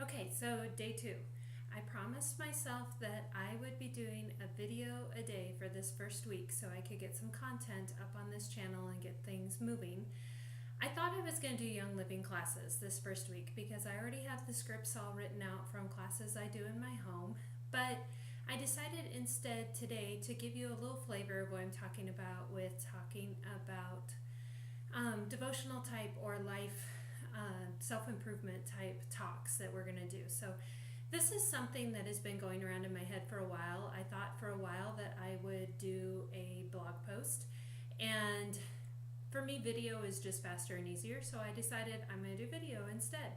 Okay, so day 2. I promised myself that I would be doing a video a day for this first week so I could get some content up on this channel and get things moving. I thought I was going to do Young Living classes this first week because I already have the scripts all written out from classes I do in my home, but I decided instead today to give you a little flavor of what I'm talking about with talking about devotional type or life self-improvement type talks that we're going to do. So this is something that has been going around in my head for a while. I thought for a while that I would do a blog post, and for me video is just faster and easier, so I decided I'm going to do video instead.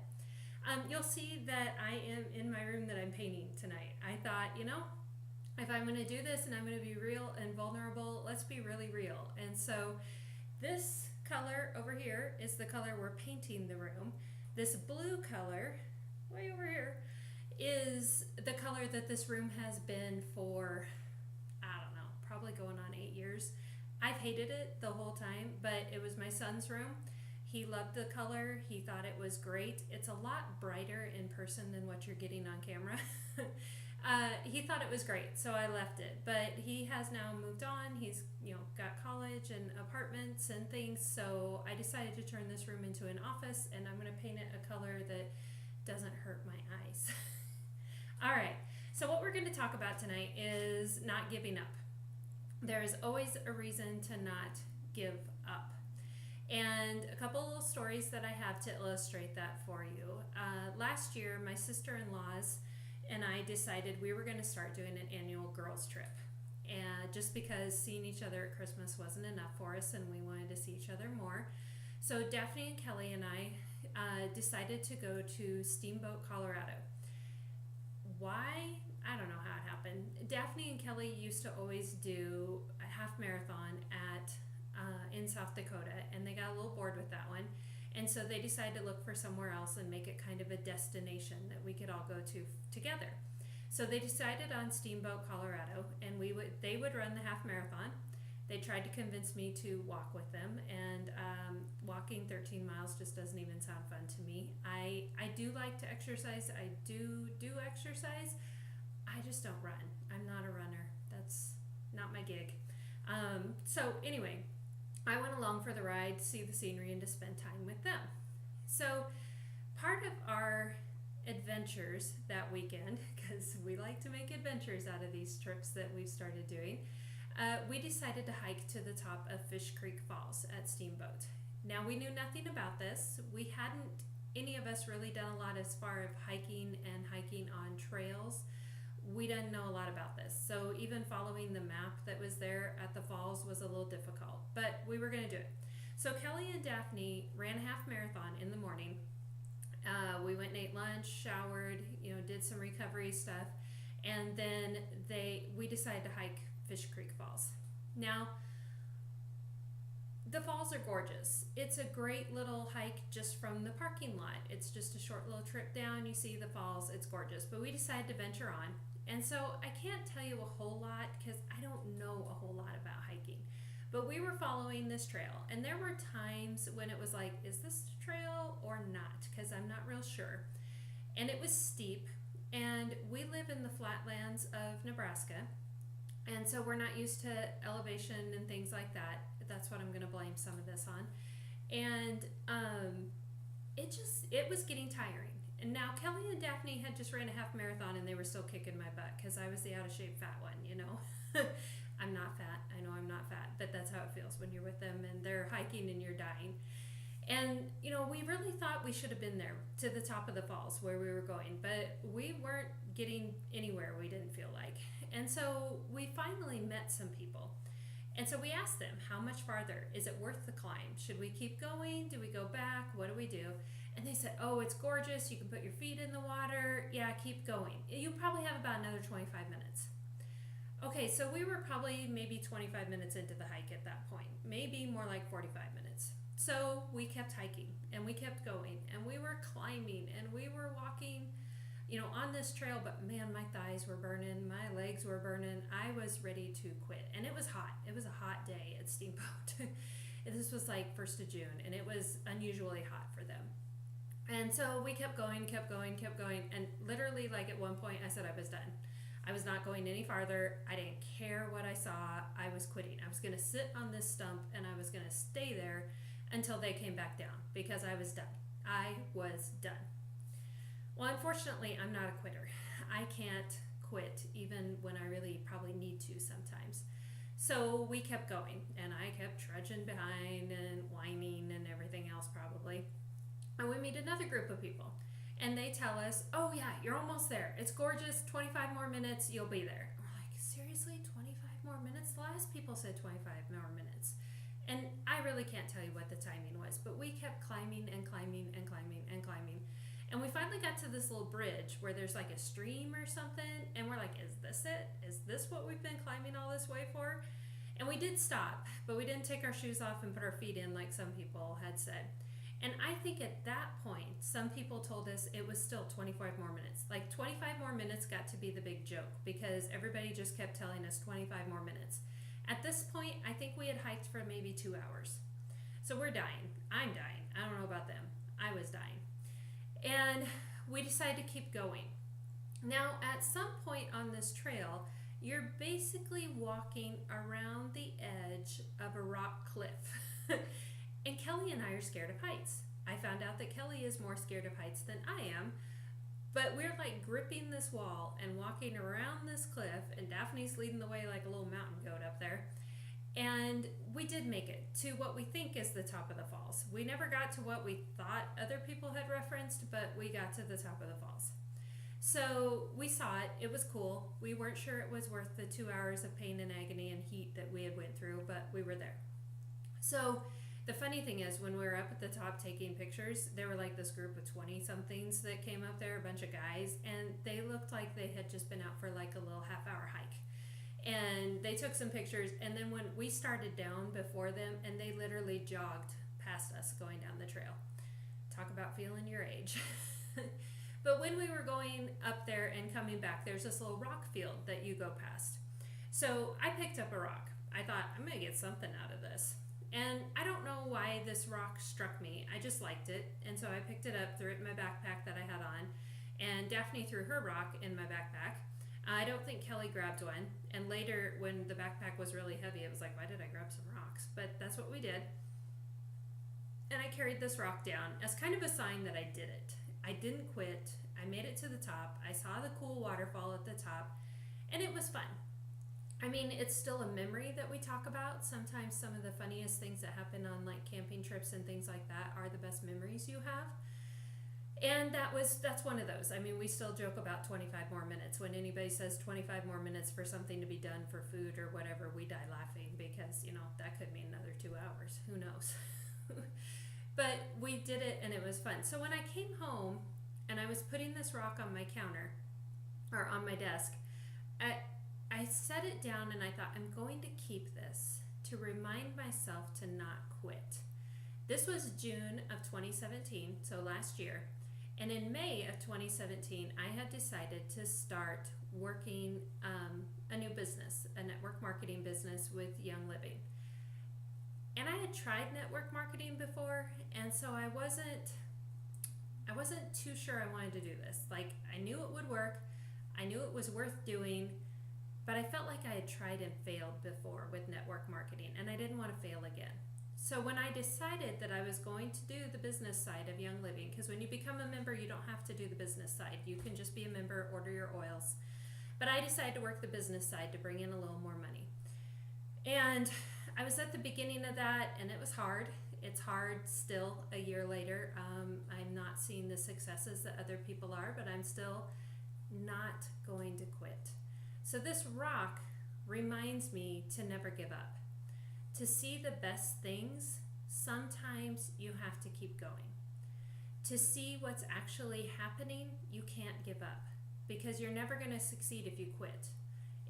You'll see that I am in my room that I'm painting tonight. I thought, if I'm going to do this and I'm going to be real and vulnerable, let's be really real. And so this color over here is the color we're painting the room. This blue color, way over here, is the color that this room has been for, I don't know, probably going on 8 years. I've hated it the whole time, but it was my son's room. He loved the color. He thought it was great. It's a lot brighter in person than what you're getting on camera. He thought it was great, so I left it. But he has now moved on. He's got college and apartments and things, so I decided to turn this room into an office, and I'm going to paint it a color that doesn't hurt my eyes. All right, so what we're going to talk about tonight is not giving up. There is always a reason to not give up. And a couple little stories that I have to illustrate that for you. Last year, my sister-in-laws and I decided we were going to start doing an annual girls trip. And just because seeing each other at Christmas wasn't enough for us and we wanted to see each other more. So Daphne and Kelly and I decided to go to Steamboat, Colorado. Why? I don't know how it happened. Daphne and Kelly used to always do a half marathon in South Dakota, and they got a little bored with that one. And so they decided to look for somewhere else and make it kind of a destination that we could all go to together. So they decided on Steamboat, Colorado, and they would run the half marathon. They tried to convince me to walk with them, and walking 13 miles just doesn't even sound fun to me. I do like to exercise. I do exercise. I just don't run. I'm not a runner. That's not my gig. So anyway, I went along for the ride to see the scenery and to spend time with them. So part of our adventures that weekend, because we like to make adventures out of these trips that we've started doing, we decided to hike to the top of Fish Creek Falls at Steamboat. Now, we knew nothing about this. We hadn't, any of us, really done a lot as far as hiking on trails. We didn't know a lot about this. So even following the map that was there at the falls was a little difficult, but we were going to do it. So Kelly and Daphne ran a half marathon in the morning. We went and ate lunch, showered, did some recovery stuff, and then we decided to hike Fish Creek Falls. Now, the falls are gorgeous. It's a great little hike just from the parking lot. It's just a short little trip down. You see the falls. It's gorgeous. But we decided to venture on. And so I can't tell you a whole lot because I don't know a whole lot about hiking. But we were following this trail. And there were times when it was like, is this a trail or not? Because I'm not real sure. And it was steep. And we live in the flatlands of Nebraska. And so we're not used to elevation and things like that. That's what I'm going to blame some of this on. And it was getting tiring. And now Kelly and Daphne had just ran a half marathon and they were still kicking my butt because I was the out of shape fat one, I'm not fat. I know I'm not fat, but that's how it feels when you're with them and they're hiking and you're dying. And, we really thought we should have been there to the top of the falls where we were going, but we weren't getting anywhere, we didn't feel like. And so we finally met some people. And so we asked them, how much farther? Is it worth the climb? Should we keep going? Do we go back? What do we do? And they said, oh, it's gorgeous. You can put your feet in the water. Yeah, keep going. You probably have about another 25 minutes. Okay, so we were probably maybe 25 minutes into the hike at that point, maybe more like 45 minutes. So we kept hiking and we kept going and we were climbing and we were walking, on this trail, but man, my thighs were burning, my legs were burning. I was ready to quit. And it was hot. It was a hot day at Steamboat. This was like 1st of June and it was unusually hot for them. And And so we kept going, and literally, like, at one point I said I was done. I was not going any farther. I didn't care what I saw. I was quitting. I was going to sit on this stump and I was going to stay there until they came back down because I was done. I was done. Well, unfortunately, I'm not a quitter. I can't quit even when I really probably need to sometimes. So we kept going, and I kept trudging behind and whining and everything else probably. And we meet another group of people, and they tell us, oh yeah, you're almost there. It's gorgeous, 25 more minutes, you'll be there. We're like, seriously, 25 more minutes? The last people said 25 more minutes. And I really can't tell you what the timing was, but we kept climbing and climbing and climbing and climbing. And we finally got to this little bridge where there's like a stream or something, and we're like, is this it? Is this what we've been climbing all this way for? And we did stop, but we didn't take our shoes off and put our feet in like some people had said. And I think at that point, some people told us it was still 25 more minutes. Like 25 more minutes got to be the big joke because everybody just kept telling us 25 more minutes. At this point, I think we had hiked for maybe 2 hours. So we're dying. I'm dying. I don't know about them. I was dying. And we decided to keep going. Now, at some point on this trail, you're basically walking around the edge of a rock cliff. And Kelly and I are scared of heights. I found out that Kelly is more scared of heights than I am, but we're like gripping this wall and walking around this cliff, and Daphne's leading the way like a little mountain goat up there. And we did make it to what we think is the top of the falls. We never got to what we thought other people had referenced, but we got to the top of the falls. So we saw it. It was cool. We weren't sure it was worth the 2 hours of pain and agony and heat that we had went through, but we were there. So the funny thing is, when we were up at the top taking pictures, there were like this group of 20-somethings that came up there, a bunch of guys, and they looked like they had just been out for like a little half-hour hike. And they took some pictures, and then when we started down before them, and they literally jogged past us going down the trail. Talk about feeling your age. But when we were going up there and coming back, there's this little rock field that you go past. So I picked up a rock. I thought, I'm going to get something out of this. And I don't know why this rock struck me. I just liked it. And so I picked it up, threw it in my backpack that I had on. And Daphne threw her rock in my backpack. I don't think Kelly grabbed one. And later, when the backpack was really heavy, it was like, why did I grab some rocks? But that's what we did. And I carried this rock down as kind of a sign that I did it. I didn't quit. I made it to the top. I saw the cool waterfall at the top. And it was fun. I mean, it's still a memory that we talk about. Sometimes some of the funniest things that happen on like camping trips and things like that are the best memories you have. And that's one of those. I mean, we still joke about 25 more minutes. When anybody says 25 more minutes for something to be done for food or whatever, we die laughing because, that could mean another 2 hours. Who knows? But we did it and it was fun. So when I came home and I was putting this rock on my counter or on my desk, I set it down and I thought, I'm going to keep this to remind myself to not quit. This was June of 2017, so last year. And in May of 2017, I had decided to start working a new business, a network marketing business with Young Living. And I had tried network marketing before, and so I wasn't too sure I wanted to do this. Like, I knew it would work. I knew it was worth doing. But I felt like I had tried and failed before with network marketing, and I didn't want to fail again. So when I decided that I was going to do the business side of Young Living, because when you become a member, you don't have to do the business side. You can just be a member, order your oils. But I decided to work the business side to bring in a little more money. And I was at the beginning of that, and it was hard. It's hard still a year later. I'm not seeing the successes that other people are, but I'm still not going to quit. So this rock reminds me to never give up. To see the best things, sometimes you have to keep going. To see what's actually happening, you can't give up because you're never going to succeed if you quit.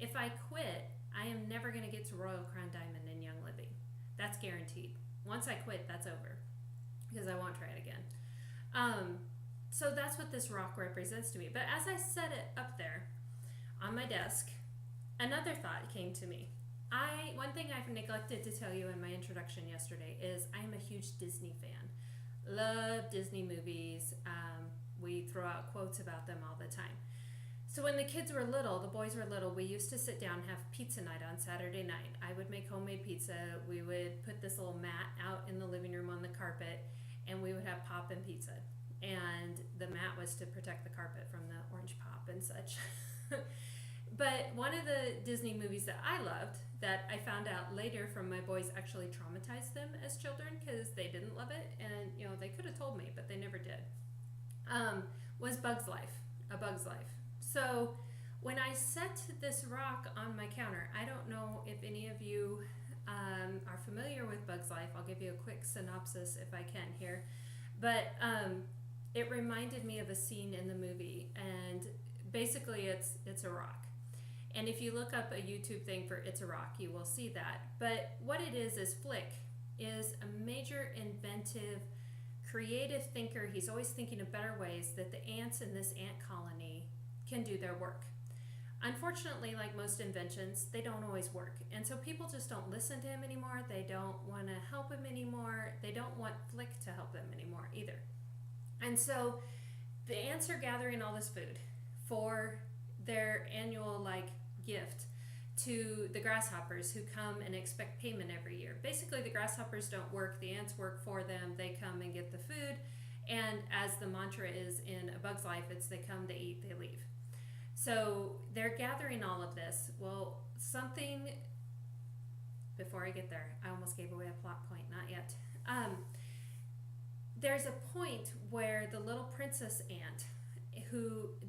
If I quit, I am never going to get to Royal Crown Diamond in Young Living. That's guaranteed. Once I quit, that's over because I won't try it again. So that's what this rock represents to me. But as I set it up there, on my desk, another thought came to me. One thing I've neglected to tell you in my introduction yesterday is I'm a huge Disney fan. Love Disney movies. we'd throw out quotes about them all the time. So when the kids were little, the boys were little, we used to sit down and have pizza night on Saturday night. I would make homemade pizza. We would put this little mat out in the living room on the carpet, and we would have pop and pizza. And the mat was to protect the carpet from the orange pop and such. But one of the Disney movies that I loved, that I found out later from my boys, actually traumatized them as children because they didn't love it, and they could have told me, but they never did, was Bug's Life. A Bug's Life. So when I set this rock on my counter, I don't know if any of you are familiar with Bug's Life. I'll give you a quick synopsis if I can here. But it reminded me of a scene in the movie, and basically it's a rock. And if you look up a YouTube thing for It's a Rock, you will see that. But what it is Flick is a major inventive, creative thinker. He's always thinking of better ways that the ants in this ant colony can do their work. Unfortunately, like most inventions, they don't always work. And so people just don't listen to him anymore. They don't want to help him anymore. They don't want Flick to help them anymore either. And so the ants are gathering all this food for their annual gift to the grasshoppers, who come and expect payment every year. Basically, the grasshoppers don't work, the ants work for them. They come and get the food, and as the mantra is in A Bug's Life, it's they come, they eat, they leave. So they're gathering all of this. Well, before I get there, I almost gave away a plot point, not yet. There's a point where the little princess ant,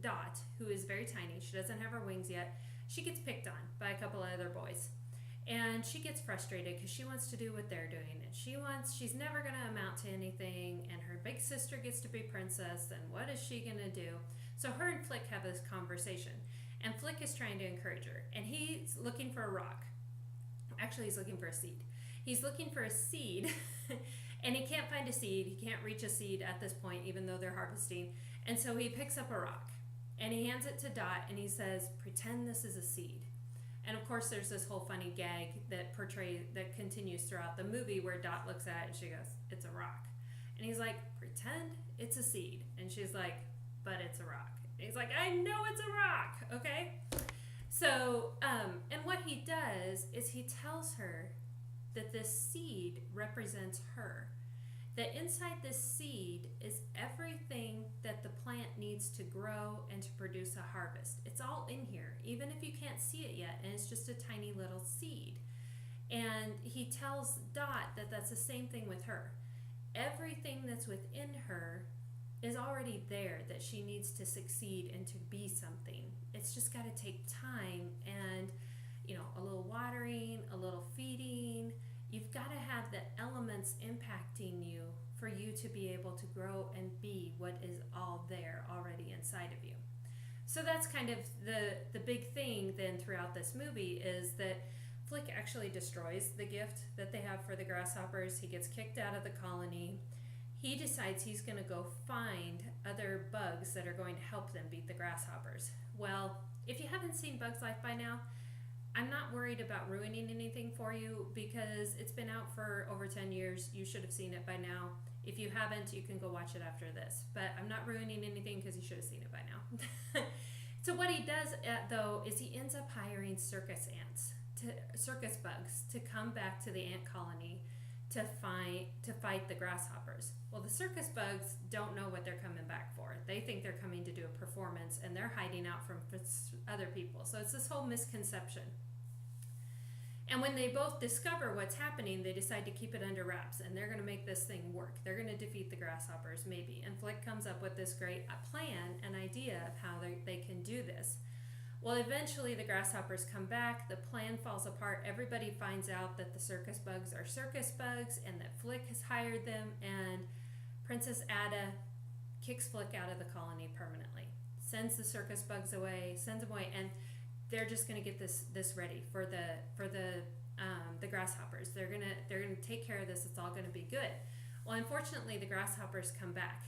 Dot, who is very tiny, she doesn't have her wings yet, she gets picked on by a couple of other boys. And she gets frustrated because she wants to do what they're doing, and she's never going to amount to anything, and her big sister gets to be princess, and what is she going to do? So her and Flick have this conversation, and Flick is trying to encourage her, and he's looking for a rock. Actually, he's looking for a seed. He's looking for a seed, and he can't find a seed. He can't reach a seed at this point, even though they're harvesting. And so he picks up a rock, and he hands it to Dot, and he says, pretend this is a seed. And of course, there's this whole funny gag that continues throughout the movie where Dot looks at it and she goes, it's a rock. And he's like, pretend it's a seed. And she's like, but it's a rock. And he's like, I know it's a rock, okay? So, and what he does is he tells her that this seed represents her. That inside this seed is everything that the plant needs to grow and to produce a harvest. It's all in here, even if you can't see it yet, and it's just a tiny little seed. And he tells Dot that that's the same thing with her. Everything that's within her is already there, that she needs to succeed and to be something. It's just got to take time and, a little watering, a little feeding. You've got to have the elements impacting you for you to be able to grow and be what is all there already inside of you. So that's kind of the big thing then throughout this movie, is that Flick actually destroys the gift that they have for the grasshoppers. He gets kicked out of the colony. He decides he's going to go find other bugs that are going to help them beat the grasshoppers. Well, if you haven't seen Bug's Life by now, I'm not worried about ruining anything for you because it's been out for over 10 years. You should have seen it by now. If you haven't, you can go watch it after this. But I'm not ruining anything because you should have seen it by now. So what he does, though, is he ends up hiring circus bugs to come back to the ant colony to fight the grasshoppers. Well, the circus bugs don't know what they're coming back for. They think they're coming to do a performance, and they're hiding out from other people. So it's this whole misconception. And when they both discover what's happening, they decide to keep it under wraps, and they're going to make this thing work. They're going to defeat the grasshoppers, maybe. And Flick comes up with this great plan, an idea of how they can do this. Well, eventually the grasshoppers come back, the plan falls apart, everybody finds out that the circus bugs are circus bugs, and that Flick has hired them, and Princess Ada kicks Flick out of the colony permanently. Sends the circus bugs away, and they're just going to get this ready for the grasshoppers. They're gonna take care of this. It's all going to be good. Well, unfortunately, the grasshoppers come back,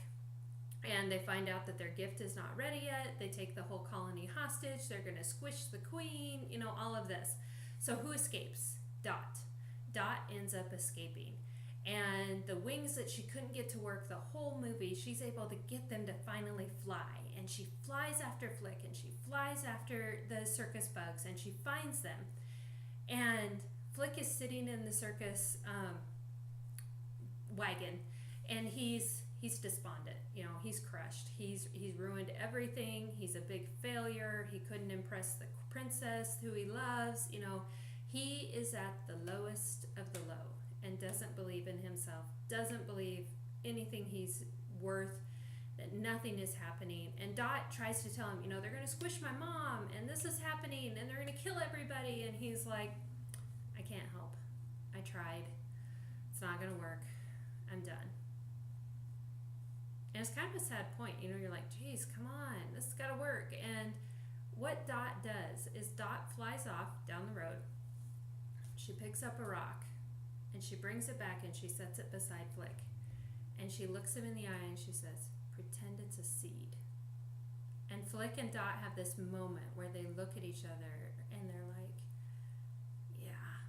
and they find out that their gift is not ready yet. They take the whole colony hostage. They're going to squish the queen. All of this. So who escapes? Dot. Dot ends up escaping, And the wings that she couldn't get to work the whole movie, she's able to get them to finally fly. And she flies after Flick, and she flies after the circus bugs, and she finds them. And Flick is sitting in the circus wagon, and he's despondent. You know, he's crushed. He's ruined everything. He's a big failure. He couldn't impress the princess who he loves. You know, he is at the lowest of the low and doesn't believe in himself, doesn't believe anything he's worth, that nothing is happening. And Dot tries to tell him, you know, they're going to squish my mom, and this is happening, and they're going to kill everybody. And he's like, I can't help. I tried. It's not going to work. I'm done. And it's kind of a sad point. You know, you're like, geez, come on. This has got to work. And what Dot does is Dot flies off down the road. She picks up a rock, and she brings it back, and she sets it beside Flick. And she looks him in the eye, and she says, pretend it's a seed. And Flick and Dot have this moment where they look at each other, and they're like, yeah,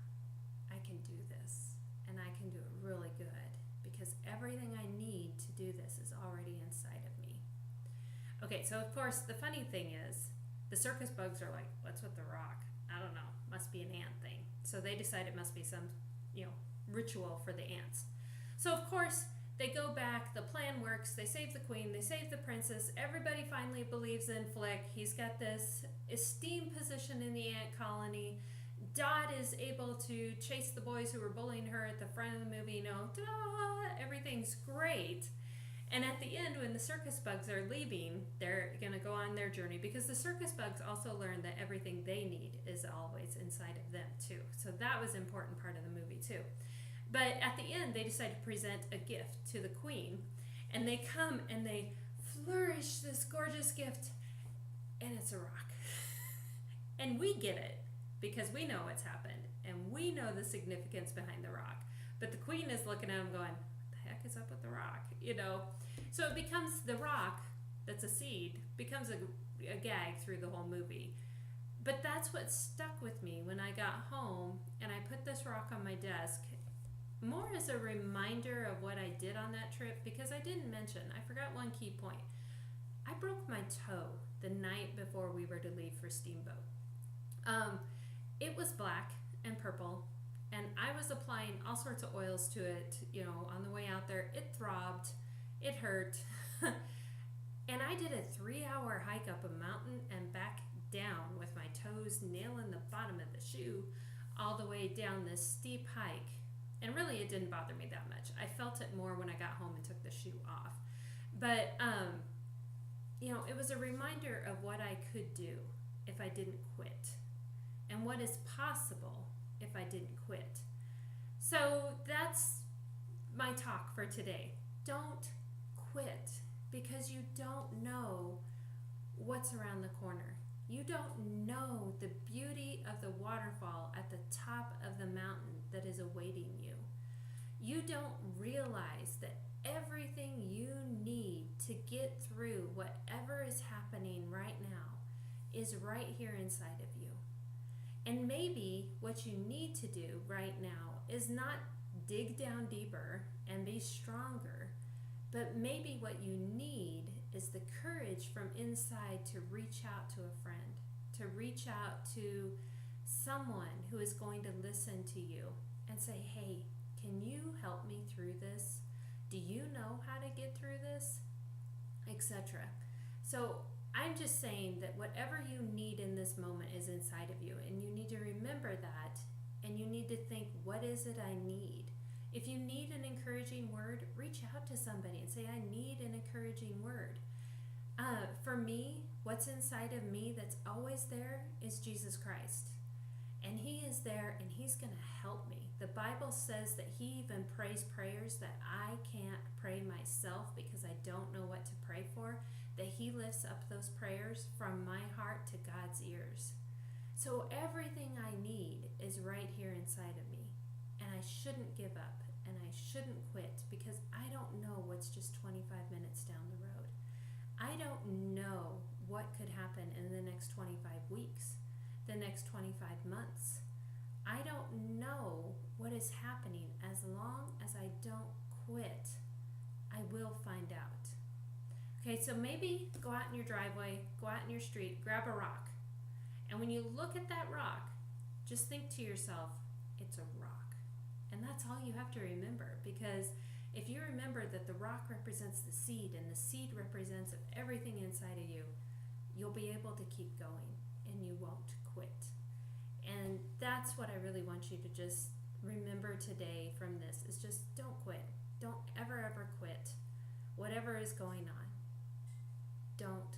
I can do this. And I can do it really good, because everything I need to do this is already inside of me. Okay, so of course, the funny thing is, the circus bugs are like, what's with the rock? I don't know. Must be an ant thing. So they decide it must be some, you know, ritual for the ants. So of course, they go back, the plan works, they save the queen, they save the princess, everybody finally believes in Flick. He's got this esteemed position in the ant colony. Dot is able to chase the boys who were bullying her at the front of the movie, you know, ta-da, everything's great. And at the end, when the circus bugs are leaving, they're going to go on their journey, because the circus bugs also learn that everything they need is always inside of them too. So that was an important part of the movie too. But at the end, they decide to present a gift to the queen, and they come and they flourish this gorgeous gift, and it's a rock. And we get it, because we know what's happened, and we know the significance behind the rock. But the queen is looking at him going, what the heck is up with the rock? You know? So it becomes the rock, that's a seed, becomes a gag through the whole movie. But that's what stuck with me when I got home, and I put this rock on my desk, more as a reminder of what I did on that trip, because I didn't mention, I forgot one key point. I broke my toe the night before we were to leave for Steamboat. It was black and purple, and I was applying all sorts of oils to it, you know, on the way out there. It throbbed, it hurt, and I did a 3-hour hike up a mountain and back down with my toes nailing the bottom of the shoe all the way down this steep hike. And really, it didn't bother me that much. I felt it more when I got home and took the shoe off. But, you know, it was a reminder of what I could do if I didn't quit, and what is possible if I didn't quit. So that's my talk for today. Don't quit, because you don't know what's around the corner. You don't know the beauty of the waterfall at the top of the mountain that is awaiting you. You don't realize that everything you need to get through whatever is happening right now is right here inside of you. And maybe what you need to do right now is not dig down deeper and be stronger, but maybe what you need is the courage from inside to reach out to a friend, to reach out to someone who is going to listen to you and say, hey, can you help me through this? Do you know how to get through this? Etc. So I'm just saying that whatever you need in this moment is inside of you, and you need to remember that, and you need to think, what is it I need? If you need an encouraging word, reach out to somebody and say, I need an encouraging word. For me, what's inside of me that's always there is Jesus Christ. And he is there, and he's going to help me. The Bible says that he even prays prayers that I can't pray myself because I don't know what to pray for, that he lifts up those prayers from my heart to God's ears. So everything I need is right here inside of me. And I shouldn't give up, and I shouldn't quit, because I don't know what's just 25 minutes down the road. I don't know what could happen in the next 25 weeks, the next 25 months. I don't know what is happening. As long as I don't quit, I will find out. Okay, so maybe go out in your driveway, go out in your street, grab a rock. And when you look at that rock, just think to yourself, it's a rock. And that's all you have to remember, because if you remember that the rock represents the seed and the seed represents everything inside of you, you'll be able to keep going and you won't quit. And that's what I really want you to just remember today from this, is just don't quit. Don't ever quit. Whatever is going on, don't